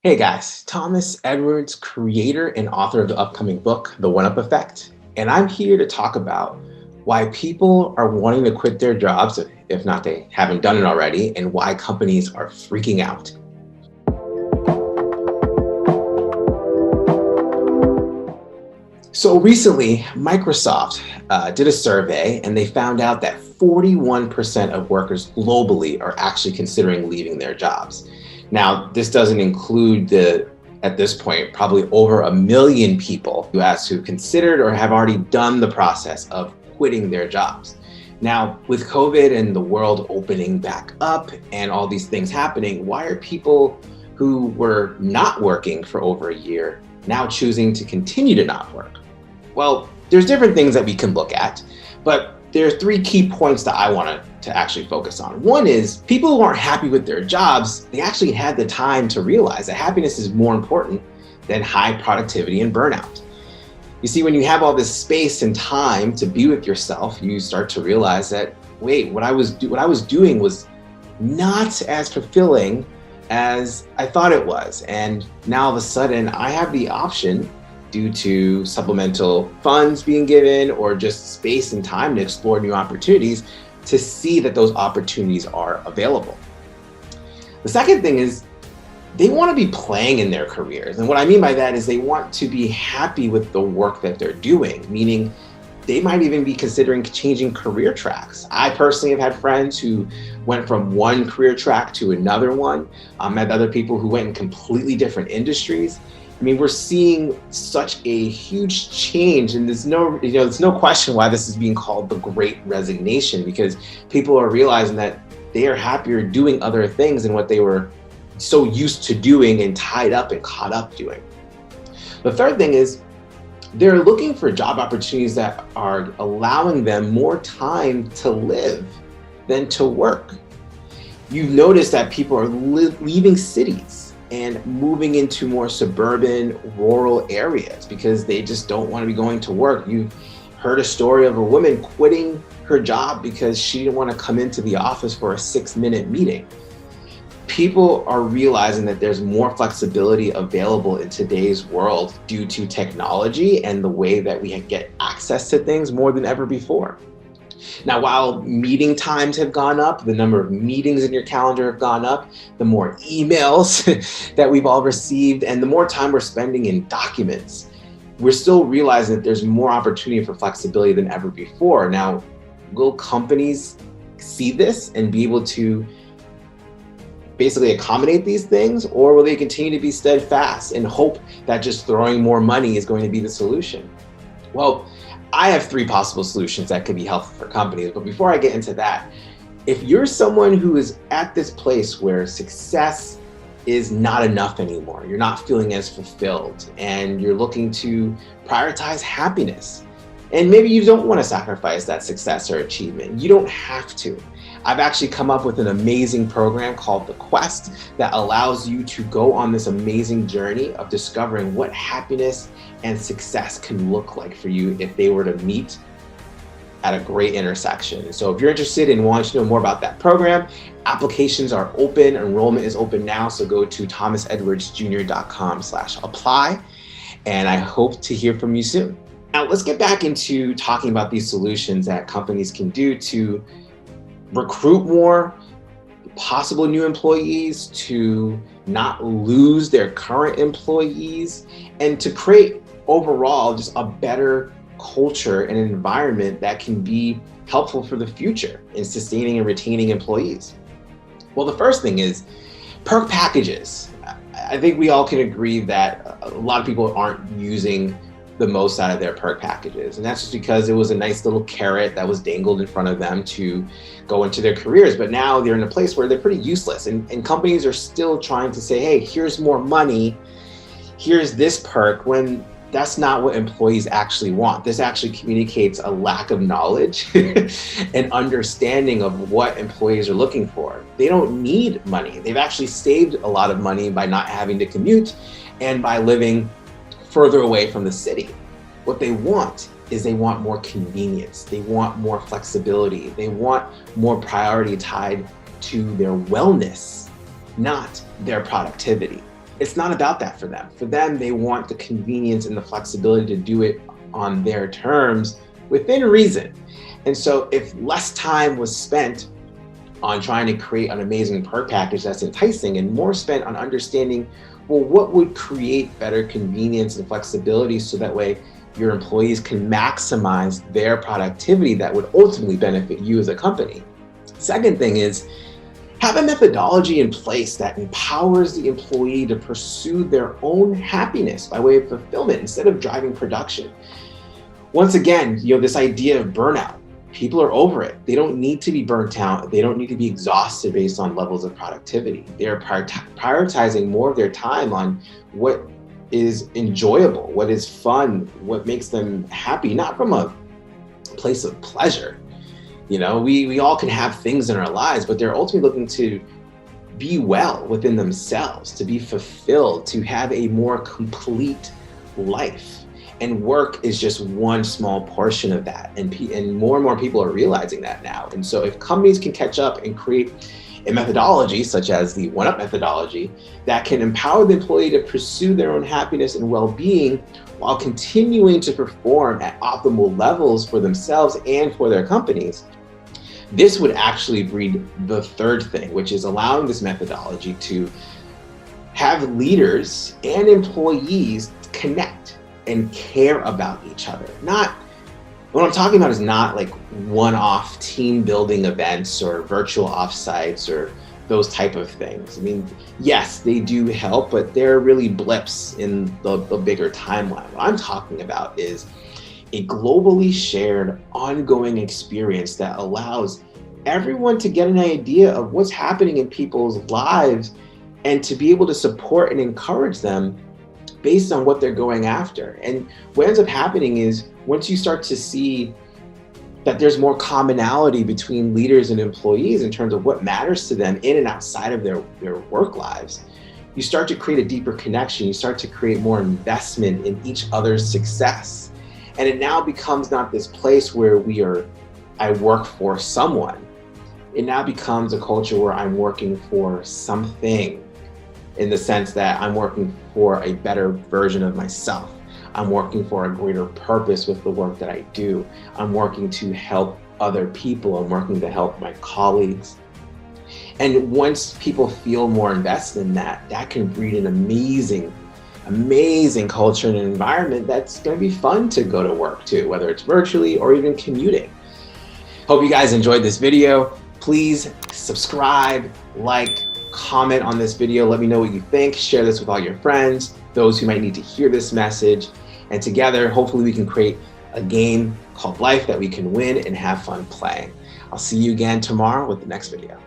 Hey guys, Thomas Edwards, creator and author of the upcoming book, The One Up Effect. And I'm here to talk about why people are wanting to quit their jobs, if not they haven't done it already, and why companies are freaking out. So recently, Microsoft did a survey and they found out that 41% of workers globally are actually considering leaving their jobs. Now, this doesn't include at this point, probably over 1 million people who considered or have already done the process of quitting their jobs. Now, with COVID and the world opening back up and all these things happening, why are people who were not working for over a year now choosing to continue to not work? Well, there's different things that we can look at, but there are three key points that I want to actually focus on. One is people who aren't happy with their jobs, they actually had the time to realize that happiness is more important than high productivity and burnout. You see, when you have all this space and time to be with yourself, you start to realize that, wait, what I was doing was not as fulfilling as I thought it was. And now all of a sudden I have the option, due to supplemental funds being given or just space and time to explore new opportunities, to see that those opportunities are available. The second thing is they want to be playing in their careers. And what I mean by that is they want to be happy with the work that they're doing, meaning they might even be considering changing career tracks. I personally have had friends who went from one career track to another one. I met other people who went in completely different industries. I mean, we're seeing such a huge change, and there's no question why this is being called the Great Resignation, because people are realizing that they are happier doing other things than what they were so used to doing and tied up and caught up doing. The third thing is they're looking for job opportunities that are allowing them more time to live than to work. You've noticed that people are leaving cities and moving into more suburban, rural areas because they just don't want to be going to work. You've heard a story of a woman quitting her job because she didn't want to come into the office for a 6-minute meeting. People are realizing that there's more flexibility available in today's world due to technology and the way that we get access to things more than ever before. Now, while meeting times have gone up, the number of meetings in your calendar have gone up, the more emails that we've all received, and the more time we're spending in documents, we're still realizing that there's more opportunity for flexibility than ever before. Now, will companies see this and be able to basically accommodate these things, or will they continue to be steadfast and hope that just throwing more money is going to be the solution? Well, I have 3 possible solutions that could be helpful for companies. But before I get into that, if you're someone who is at this place where success is not enough anymore, you're not feeling as fulfilled, and you're looking to prioritize happiness, and maybe you don't want to sacrifice that success or achievement, you don't have to. I've actually come up with an amazing program called The Quest that allows you to go on this amazing journey of discovering what happiness and success can look like for you if they were to meet at a great intersection. So if you're interested in wanting to know more about that program, applications are open, enrollment is open now, so go to thomasedwardsjr.com/apply, and I hope to hear from you soon. Now let's get back into talking about these solutions that companies can do to recruit more possible new employees, to not lose their current employees, and to create overall just a better culture and an environment that can be helpful for the future in sustaining and retaining employees. Well, the first thing is perk packages. I think we all can agree that a lot of people aren't using the most out of their perk packages. And that's just because it was a nice little carrot that was dangled in front of them to go into their careers. But now they're in a place where they're pretty useless. And companies are still trying to say, hey, here's more money, here's this perk, when that's not what employees actually want. This actually communicates a lack of knowledge and understanding of what employees are looking for. They don't need money. They've actually saved a lot of money by not having to commute and by living further away from the city. What they want is they want more convenience. They want more flexibility. They want more priority tied to their wellness, not their productivity. It's not about that for them. For them, they want the convenience and the flexibility to do it on their terms within reason. And so if less time was spent on trying to create an amazing perk package that's enticing and more spent on understanding, well, what would create better convenience and flexibility so that way your employees can maximize their productivity that would ultimately benefit you as a company. Second thing is, have a methodology in place that empowers the employee to pursue their own happiness by way of fulfillment instead of driving production. Once again, this idea of burnout, people are over it. They don't need to be burnt out. They don't need to be exhausted based on levels of productivity. They're prioritizing more of their time on what is enjoyable, what is fun, what makes them happy, not from a place of pleasure. We all can have things in our lives, but they're ultimately looking to be well within themselves, to be fulfilled, to have a more complete life. And work is just one small portion of that. And more and more people are realizing that now. And so if companies can catch up and create a methodology such as the 1UP methodology that can empower the employee to pursue their own happiness and well-being while continuing to perform at optimal levels for themselves and for their companies, this would actually breed the third thing, which is allowing this methodology to have leaders and employees connect and care about each other. What I'm talking about is not like one-off team building events or virtual offsites or those type of things. Yes, they do help, but they're really blips in the bigger timeline. What I'm talking about is a globally shared, ongoing experience that allows everyone to get an idea of what's happening in people's lives and to be able to support and encourage them based on what they're going after. And what ends up happening is once you start to see that there's more commonality between leaders and employees in terms of what matters to them in and outside of their work lives, you start to create a deeper connection. You start to create more investment in each other's success. And it now becomes not this place where I work for someone. It now becomes a culture where I'm working for something, in the sense that I'm working for a better version of myself. I'm working for a greater purpose with the work that I do. I'm working to help other people. I'm working to help my colleagues. And once people feel more invested in that, that can breed an amazing culture and an environment that's going to be fun to go to work to, whether it's virtually or even commuting. Hope you guys enjoyed this video. Please subscribe, like, comment on this video. Let me know what you think. Share this with all your friends, those who might need to hear this message. And together, hopefully we can create a game called life that we can win and have fun playing. I'll see you again tomorrow with the next video.